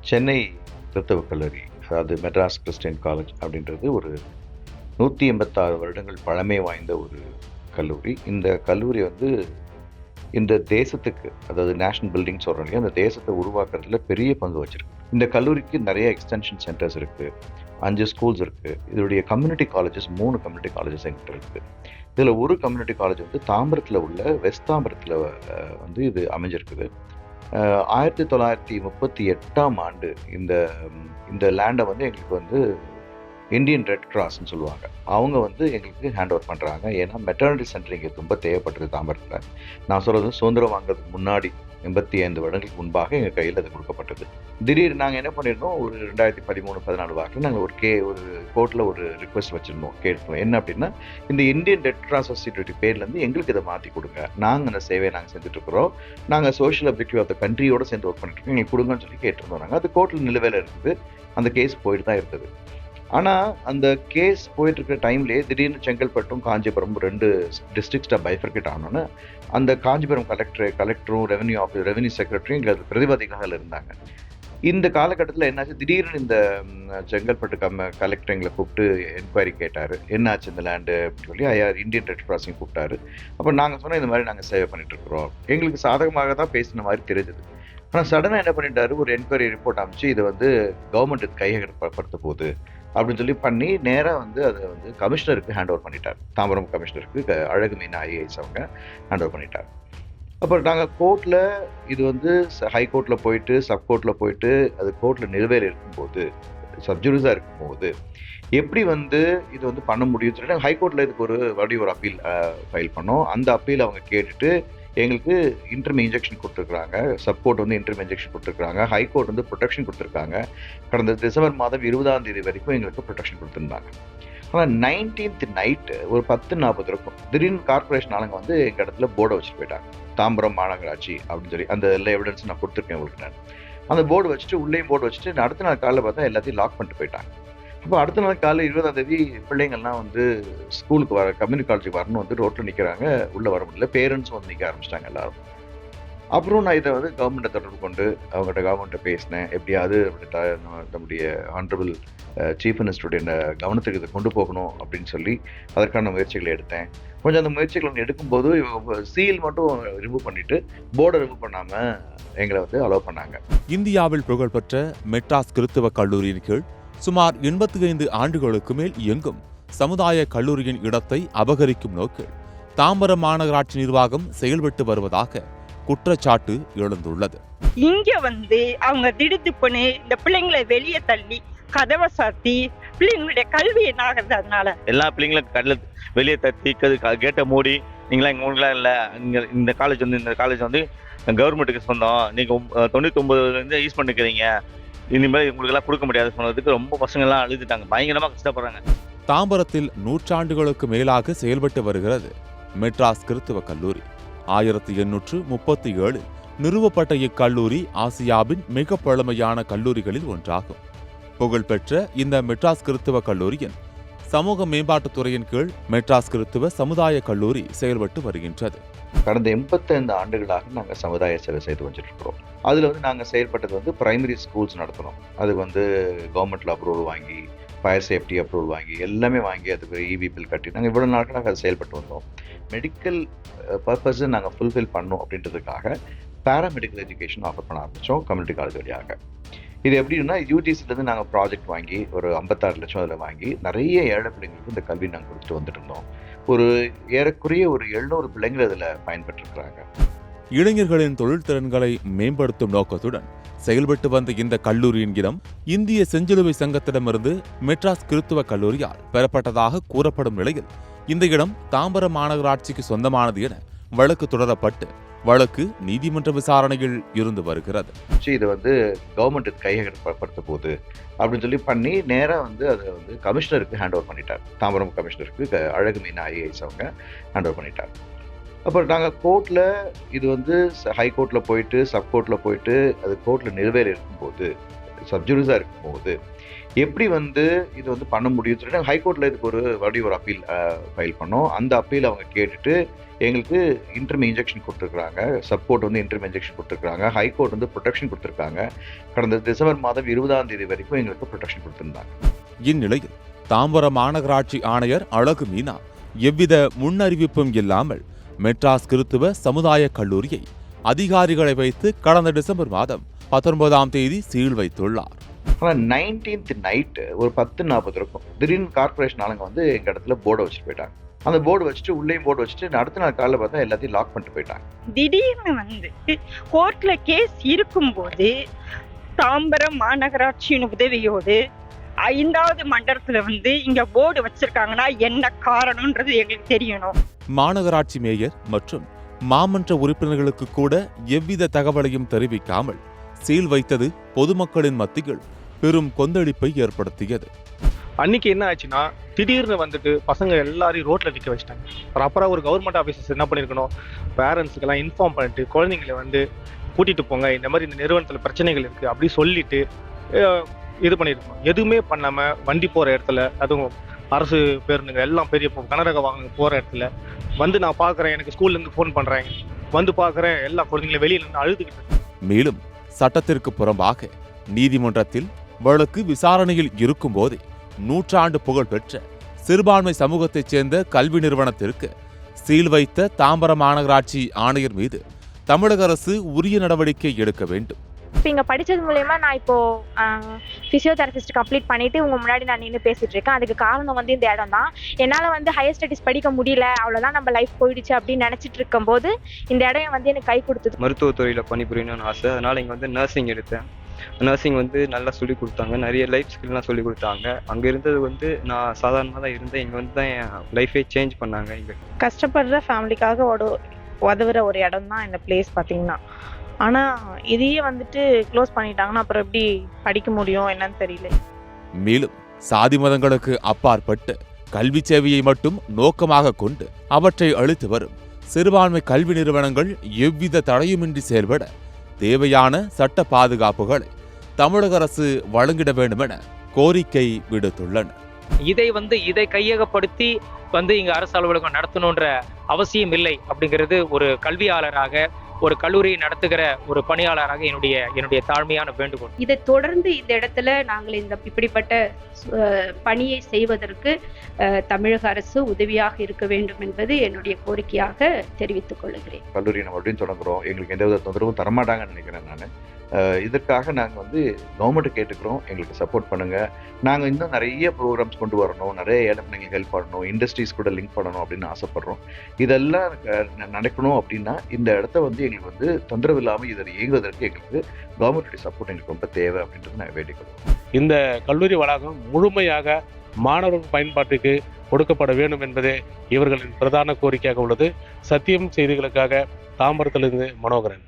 சென்னை கிறிஸ்தவ கல்லூரி, அதாவது மெட்ராஸ் கிறிஸ்டியன் காலேஜ் அப்படின்றது ஒரு 186 வருடங்கள் பழமை வாய்ந்த ஒரு கல்லூரி. இந்த கல்லூரி வந்து இந்த தேசத்துக்கு, அதாவது நேஷனல் பில்டிங் சொல்றோம் இல்லையா, அந்த தேசத்தை உருவாக்குறதுல பெரிய பங்கு வச்சிருக்கு. இந்த கல்லூரிக்கு நிறைய எக்ஸ்டென்ஷன் சென்டர்ஸ் இருக்கு. 5 ஸ்கூல்ஸ் இருக்கு. இதோடைய கம்யூனிட்டி காலேஜஸ் 3 கம்யூனிட்டி காலேஜஸ் எங்கிட்ட இருக்கு. இதுல ஒரு கம்யூனிட்டி காலேஜ் வந்து தாம்பரத்துல உள்ள வெஸ்ட் தாம்பரத்துல வந்து இது அமைஞ்சிருக்குது. 1938ஆம் ஆண்டு இந்த இந்த லேண்டை வந்து எங்களுக்கு வந்து இந்தியன் ரெட் கிராஸ்ன்னு சொல்லுவாங்க. அவங்க வந்து எங்களுக்கு ஹேண்ட் ஓவர் பண்ணுறாங்க. ஏன்னா மெட்டர்னிட்டி சென்டர் இங்கே ரொம்ப தேவைப்பட்டது தாம்பரத்தில். நான் சொல்கிறது சுதந்திரம் வாங்குறதுக்கு முன்னாடி 85 வருடங்களுக்கு முன்பாக எங்கள் கையில் அது கொடுக்கப்பட்டது. திடீர்னு நாங்கள் என்ன பண்ணியிருந்தோம், ஒரு 2013-14 வாக்கில் நாங்கள் ஒரு கோர்ட்டில் ஒரு ரிக்வெஸ்ட் வச்சுருந்தோம், கேட்டோம். என்ன அப்படின்னா, இந்த இந்தியன் ரெட் கிராஸ் சொசைட்டி பேர்லேருந்து எங்களுக்கு இதை மாற்றி கொடுங்க. நாங்கள் அந்த சேவையை நாங்கள் செஞ்சுட்ருக்குறோம். நாங்கள் சோஷியல் அப்ஜெக்டிவ் ஆஃப் த கண்ட்ரியோடு சேர்ந்து ஒர்க் பண்ணிட்டுருக்கோம். எங்களுக்கு கொடுங்கன்னு சொல்லி கேட்டிருந்தோம். நாங்கள் அது கோர்ட்டில் நிலுவையில் இருக்குது. அந்த கேஸ் போயிட்டு தான் இருக்குது. ஆனால் அந்த கேஸ் போயிட்டு இருக்கிற டைம்லேயே திடீர்னு செங்கல்பட்டும் காஞ்சிபுரம் 2 டிஸ்ட்ரிக்டாக பைஃபர்கேட் ஆனோன்னு அந்த காஞ்சிபுரம் கலெக்டரும் ரெவென்யூ செக்ரட்டரியும் எங்களுக்கு பிரதிவாதிகளாக இருந்தாங்க. இந்த காலகட்டத்தில் என்னாச்சு, திடீர்னு இந்த செங்கல்பட்டு கலெக்டர் எங்களை கூப்பிட்டு என்கொயரி கேட்டார். என்னாச்சு இந்த லேண்டு அப்படின்னு சொல்லி இந்தியன் ரெட் கிராஸையும் கூப்பிட்டாரு. அப்போ நாங்கள் சொன்னோம், இந்த மாதிரி நாங்கள் சேவை பண்ணிட்டு இருக்கிறோம். எங்களுக்கு சாதகமாக தான் பேசின மாதிரி தெரிஞ்சது. ஆனால் சடனாக என்ன பண்ணிட்டாரு, ஒரு என்கொயரி ரிப்போர்ட் அமைச்சு இதை வந்து கவர்மெண்ட் கையகப்படுத்த போகுது அப்படின்னு சொல்லி பண்ணி நேராக வந்து அதை வந்து கமிஷனருக்கு ஹேண்ட் ஓவர் பண்ணிட்டார். தாம்பரம் கமிஷனருக்கு அழகு மீனா ஐஏஎஸ் அவங்க ஹேண்ட் ஓவர் பண்ணிட்டார். அப்புறம் நாங்கள் கோர்ட்டில் இது வந்து ஹைகோர்ட்டில் போயிட்டு சப்கோர்ட்டில் போயிட்டு அது கோர்ட்டில் நிலுவையில் இருக்கும்போது, சப்ஜூரிஸாக இருக்கும்போது எப்படி வந்து இது வந்து பண்ண முடியும்னு சொல்லிட்டு ஹைகோர்ட்டில் இதுக்கு ஒரு அப்பீல் ஃபைல் பண்ணோம். அந்த அப்பீல் அவங்க கேட்டுட்டு எங்களுக்கு இன்டர்ம் இன்ஜெக்ஷன் கொடுத்துருக்குறாங்க. சப்கோர்ட் வந்து இன்டர்ம் இன்ஜெக்ஷன் கொடுத்துருக்காங்க. ஹைகோர்ட் வந்து ப்ரொடெக்ஷன் கொடுத்துருக்காங்க. கடந்த டிசம்பர் மாதம் 20ஆம் தேதி வரைக்கும் எங்களுக்கு ப்ரொடெக்ஷன் கொடுத்துருந்தாங்க. ஆனால் 19th நைட்டு ஒரு 10:40 இருக்கும். திடீர்னு கார்பரேஷன் ஆளுங்க வந்து எங்கள் இடத்துல போர்டை வச்சுட்டு போயிட்டாங்க. தாம்பரம் மாநகராட்சி அப்படின்னு சொல்லி அந்த எல்லா எவிடன்ஸும் நான் கொடுத்துருக்கேன் உங்களுக்கு. நான் அந்த போர்டு வச்சுட்டு உள்ளேயும் போர்டு வச்சுட்டு அடுத்த நாள் காலையில் பார்த்தா எல்லாத்தையும் லாக் பண்ணிட்டு போயிட்டாங்க. அப்போ அடுத்த நாள் காலையில் 20ஆம் தேதி பிள்ளைங்கள்லாம் வந்து ஸ்கூலுக்கு கம்யூனிட்டி காலேஜுக்கு வரணும் வந்து ரோட்டில் நிற்கிறாங்க. உள்ளே வர முடியல. பேரண்ட்ஸும் வந்து நிற்க ஆரம்பிச்சிட்டாங்க எல்லாரும். அப்புறம் நான் இதை வந்து கவர்மெண்ட்டை தொடர்பு கொண்டு அவங்ககிட்ட கவர்மெண்ட்டை பேசினேன். எப்படியாவது நம்முடைய ஆனரபிள் சீஃப் மினிஸ்டருடைய கவனத்துக்கு இதை கொண்டு போகணும் அப்படின்னு சொல்லி அதற்கான முயற்சிகளை எடுத்தேன். கொஞ்சம் அந்த முயற்சிகள் எடுக்கும்போது சீல் மட்டும் ரிமூவ் பண்ணிட்டு போர்டை ரிமூவ் பண்ணாமல் எங்களை வந்து அலோவ் பண்ணாங்க. இந்தியாவில் புகழ்பெற்ற மெட்ராஸ் கிறிஸ்தவ கல்லூரியின் கீழ் சுமார் 85 ஆண்டுகளுக்கு மேல் இயங்கும் சமுதாய கல்லூரியின் இடத்தை அபகரிக்கும் நோக்கில் தாம்பரம் மாநகராட்சி நிர்வாகம் செயல்பட்டு வருவதாக குற்றச்சாட்டு எழுந்துள்ளது. இங்க வந்து அவங்க திடுத்து பண்ணி இந்த பிள்ளைங்களை வெளியே தள்ளி கதவை சாத்தி பிள்ளைங்களுடைய கல்வி என்ன ஆகுது. அதனால எல்லா பிள்ளைங்களும் வெளியே தத்தி கேட்டை மூடி நீங்களா இங்கெல்லாம் இல்லை, இந்த காலேஜ் வந்து கவர்மெண்ட்டுக்கு சொந்தம், நீங்க 99 யூஸ் பண்ணிக்கிறீங்க, இனிமேல் உங்களுக்கெல்லாம் கொடுக்க முடியாது சொன்னதுக்கு ரொம்ப பசங்கள்லாம் அழுதுட்டாங்க. பயங்கரமாக கஷ்டப்படுறாங்க. தாம்பரத்தில் நூற்றாண்டுகளுக்கு மேலாக செயல்பட்டு வருகிறது மெட்ராஸ் கிறிஸ்தவ கல்லூரி. 1837 நிறுவப்பட்ட இக்கல்லூரி ஆசியாவின் மிக பழமையான கல்லூரிகளில் ஒன்றாகும். புகழ்பெற்ற இந்த மெட்ராஸ் கிறிஸ்தவ கல்லூரியின் சமூக மேம்பாட்டுத்துறையின் கீழ் மெட்ராஸ் கிறிஸ்தவ சமுதாய கல்லூரி செயல்பட்டு வருகின்றது. கடந்த 85 ஆண்டுகளாக நாங்கள் சமுதாய சேவை செய்து வந்துட்டுருக்கிறோம். அதில் வந்து நாங்கள் செயல்பட்டது வந்து பிரைமரி ஸ்கூல்ஸ் நடத்துகிறோம். அதுக்கு வந்து கவர்மெண்ட்டில் அப்ரூவல் வாங்கி, ஃபயர் சேஃப்டி அப்ரூவல் வாங்கி, எல்லாமே வாங்கி அதுக்கு இபி பில் கட்டி நாங்கள் இவ்வளோ நாட்களாக அதை செயல்பட்டு வந்தோம். மெடிக்கல் பர்பஸை நாங்கள் ஃபுல்ஃபில் பண்ணோம் அப்படின்றதுக்காக பேராமெடிக்கல் எஜுகேஷன் ஆஃபர் பண்ண ஆரம்பித்தோம் கம்யூனிட்டி காலேஜ் வழியாக. இது எப்படின்னா, யூஜிசிலேருந்து நாங்கள் ப்ராஜெக்ட் வாங்கி ஒரு 56 லட்சம் அதில் வாங்கி நிறைய ஏழை பிள்ளைங்களுக்கு இந்த கல்வி நாங்கள் கொடுத்துட்டு வந்துட்டு இருந்தோம். ஏறக்குறைய ஒரு 700 பிள்ளைங்கள் அதில் பயன்பெற்றிருக்கிறாங்க. இளைஞர்களின் தொழில் திறன்களை மேம்படுத்தும் நோக்கத்துடன் செயல்பட்டு வந்த இந்த கல்லூரியின் இடம் இந்திய செஞ்சிலுவை சங்கத்திடமிருந்து மெட்ராஸ் கிறிஸ்தவ கல்லூரியால் பெறப்பட்டதாக கூறப்படும் நிலையில் இந்த இடம் தாம்பரம் மாநகராட்சிக்கு சொந்தமானது என வழக்கு தொடரப்பட்டு வழக்கு நீதிமன்ற விசாரணையில் இருந்து வருகிறது. இது வந்து கவர்மெண்ட் கையகப்படுத்த போகுது அப்படின்னு சொல்லி பண்ணி நேராக வந்து அதை வந்து கமிஷனருக்கு ஹேண்ட் ஓவர் பண்ணிட்டார். தாம்பரம் கமிஷனருக்கு அழகு மீனா ஐஏஎஸ் அவங்க ஹேண்ட் ஓவர் பண்ணிட்டார். அப்புறம் நாங்கள் கோர்ட்டில் இது வந்து ஹைகோர்ட்டில் போயிட்டு சப்கோர்ட்டில் போயிட்டு அது கோர்ட்டில் நிலுவையில் இருக்கும்போது, சப்ஜூரிஸாக இருக்கும்போது எப்படி வந்து இது வந்து பண்ண முடியும்னு சொல்லிட்டு ஹைகோர்ட்டில் இதுக்கு ஒரு அப்பீல் ஃபைல் பண்ணோம். அந்த அப்பீல் அவங்க கேட்டுட்டு எங்களுக்கு இன்டர்ம் இன்ஜெக்ஷன் கொடுத்துருக்காங்க. சப்கோர்ட் வந்து இன்டர்ம் இன்ஜெக்ஷன் கொடுத்துருக்காங்க. ஹைகோர்ட் வந்து ப்ரொடெக்ஷன் கொடுத்துருக்காங்க. கடந்த டிசம்பர் மாதம் 20ஆம் தேதி வரைக்கும் எங்களுக்கு ப்ரொடெக்ஷன் கொடுத்துருந்தாங்க. இந்நிலையில் தாம்பரம் மாநகராட்சி ஆணையர் அழகு மீனா எவ்வித முன்னறிவிப்பும் இல்லாமல் மெட்ராஸ் கிறித்துவ சமுதாய கல்லூரியை அதிகாரிகளை வைத்து கடந்த டிசம்பர் மாதம் 19ஆம் தேதி சீல் வைத்துள்ளார். ஆனால் 19th நைட்டு ஒரு 10:40 இருக்கும். திடீர்னு கார்பரேஷன் ஆளுங்க வந்து எங்கள் இடத்துல போர்டை வச்சுட்டு போயிட்டாங்க. அந்த போர்டு வச்சுட்டு உள்ளேயும் போர்டு வச்சுட்டு அடுத்த நாள் காலையில் பார்த்தா எல்லாத்தையும் லாக் பண்ணிட்டு போயிட்டாங்க. திடீர்னு வந்து கோர்ட்ல கேஸ் இருக்கும்போது தாம்பரம் மாநகராட்சியின் உதவியோடு 5வது மண்டலத்துல வந்து இங்க போர்டு வச்சிருக்காங்கன்னா என்ன காரணம்ன்றது எங்களுக்கு தெரியணும். மாநகராட்சி மேயர் மற்றும் மாமன்ற உறுப்பினர்களுக்கு கூட எவ்வித தகவலையும் தெரிவிக்காமல் சீல் வைத்தது பொதுமக்களின் மத்தியில் பெரும் கொந்தளிப்பை ஏற்படுத்தியது. அன்னைக்கு என்ன ஆச்சுன்னா, திடீர்னு வந்துட்டு பசங்க எல்லாரையும் ரோட்ல நிற்க வச்சிட்டாங்க. ப்ராப்பராக ஒரு கவர்மெண்ட் ஆஃபீஸர்ஸ் என்ன பண்ணியிருக்கணும், பேரண்ட்ஸுக்கெல்லாம் இன்ஃபார்ம் பண்ணிட்டு குழந்தைங்களை வந்து கூட்டிட்டு போங்க, இந்த மாதிரி இந்த நிறுவனத்தில் பிரச்சனைகள் இருக்குது அப்படி சொல்லிட்டு இது பண்ணியிருக்கணும். எதுவுமே பண்ணாமல் வண்டி போகிற இடத்துல, அதுவும் அரசு பேருந்துங்க எல்லாம் பெரிய கனரக வாகனம் போகிற இடத்துல வந்து நான் பார்க்குறேன், எனக்கு ஸ்கூல்லேருந்து ஃபோன் பண்ணுறேன், வந்து பார்க்குறேன் எல்லா குழந்தைங்களும் வெளியில் நின்று அழுதுகிட்டு. மேலும் சட்டத்திற்கு புறம்பாக நீதிமன்றத்தில் வழக்கு விசாரணையில் இருக்கும்போதே நூற்றாண்டு புகழ் பெற்ற சிறுபான்மை சமூகத்தைச் சேர்ந்த கல்வி நிறுவனத்திற்கு சீல் வைத்த தாம்பரம் மாநகராட்சி ஆணையர் மீது தமிழக அரசு உரிய நடவடிக்கை எடுக்க வேண்டும். இப்போ இங்கே படித்தது மூலயமா நான் இப்போது ஃபிசியோதெரபிஸ்ட் கம்ப்ளீட் பண்ணிவிட்டு உங்கள் முன்னாடி நான் நின்று பேசிகிட்டு இருக்கேன். அதுக்கு காரணம் வந்து இந்த இடம் தான். என்னால் வந்து ஹையர் ஸ்டடீஸ் படிக்க முடியல, அவ்வளோதான் நம்ம லைஃப் போயிடுச்சு அப்படின்னு நினச்சிட்டு இருக்கும்போது இந்த இடம் வந்து எனக்கு கை கொடுத்தது. மருத்துவத்துறையில் பணிபுரியணும்னு ஆசை. அதனால் இங்கே வந்து நர்சிங் எடுத்தேன். நர்சிங் வந்து நல்லா சொல்லிக் கொடுத்தாங்க, நிறைய லைஃப் ஸ்கில்லாம் சொல்லிக் கொடுத்தாங்க. அங்கே இருந்தது வந்து நான் சாதாரணமாக தான் இருந்தேன், இங்கே வந்து தான் என் லைஃபே சேஞ்ச் பண்ணாங்க. இங்கே கஷ்டப்படுற ஃபேமிலிக்காக உதவுற ஒரு இடம் தான் இந்த பிளேஸ் பார்த்தீங்கன்னா. ஆனால் இதையே வந்துட்டு க்ளோஸ் பண்ணிட்டாங்கன்னா அப்புறம் எப்படி படிக்க முடியும் என்னன்னு தெரியல. மேலும் சாதி மதங்களுக்கு அப்பாற்பட்டு கல்வி சேவையை மட்டும் நோக்கமாக கொண்டு அவற்றை அளித்து வரும் சிறுபான்மை கல்வி நிறுவனங்கள் எவ்வித தடையுமின்றி செயல்பட தேவையான சட்ட பாதுகாப்புகளை தமிழக அரசு வழங்கிட வேண்டும் என கோரிக்கை விடுத்துள்ளனர். இதை கையகப்படுத்தி இங்க அரசு அலுவலகம் நடத்தணுன்ற அவசியம் இல்லை அப்படிங்கிறது ஒரு கல்வியாளராக, ஒரு கல்லூரியை நடத்துகிற ஒரு பணியாளராக என்னுடைய தாழ்மையான வேண்டுகோள். இதை தொடர்ந்து இந்த இடத்துல நாங்கள் இப்படிப்பட்ட பணியை செய்வதற்கு தமிழக அரசு உதவியாக இருக்க வேண்டும் என்பது என்னுடைய கோரிக்கையாக தெரிவித்துக் கொள்கிறேன். கல்லூரி நம்ம அப்படின்னு தொடங்குறோம், எங்களுக்கு எந்தவித தொந்தரவும் தரமாட்டாங்கன்னு நினைக்கிறேன் நான். இதற்காக நாங்கள் வந்து கவர்மெண்ட்டை கேட்டுக்கிறோம், எங்களுக்கு சப்போர்ட் பண்ணுங்கள். நாங்கள் இன்னும் நிறைய ப்ரோக்ராம்ஸ் கொண்டு வரணும், நிறைய இடம் எங்களுக்கு ஹெல்ப் பண்ணணும், இண்டஸ்ட்ரீஸ் கூட லிங்க் பண்ணணும் அப்படின்னு ஆசைப்படுறோம். இதெல்லாம் நடக்கணும் அப்படின்னா இந்த இடத்த வந்து எங்களுக்கு வந்து தொந்தரவு இல்லாமல் இதை இயங்குவதற்கு எங்களுக்கு கவர்மெண்ட்டுடைய சப்போர்ட் எங்களுக்கு ரொம்ப தேவை அப்படின்றது நான் வேண்டிக்கொள்வோம். இந்த கல்லூரி வளாகம் முழுமையாக மாணவர்கள் பயன்பாட்டுக்கு கொடுக்கப்பட வேண்டும் என்பதே இவர்களின் பிரதான கோரிக்கையாக உள்ளது. சத்தியம் செய்திகளுக்காக தாம்பரத்திலிருந்து மனோகரன்.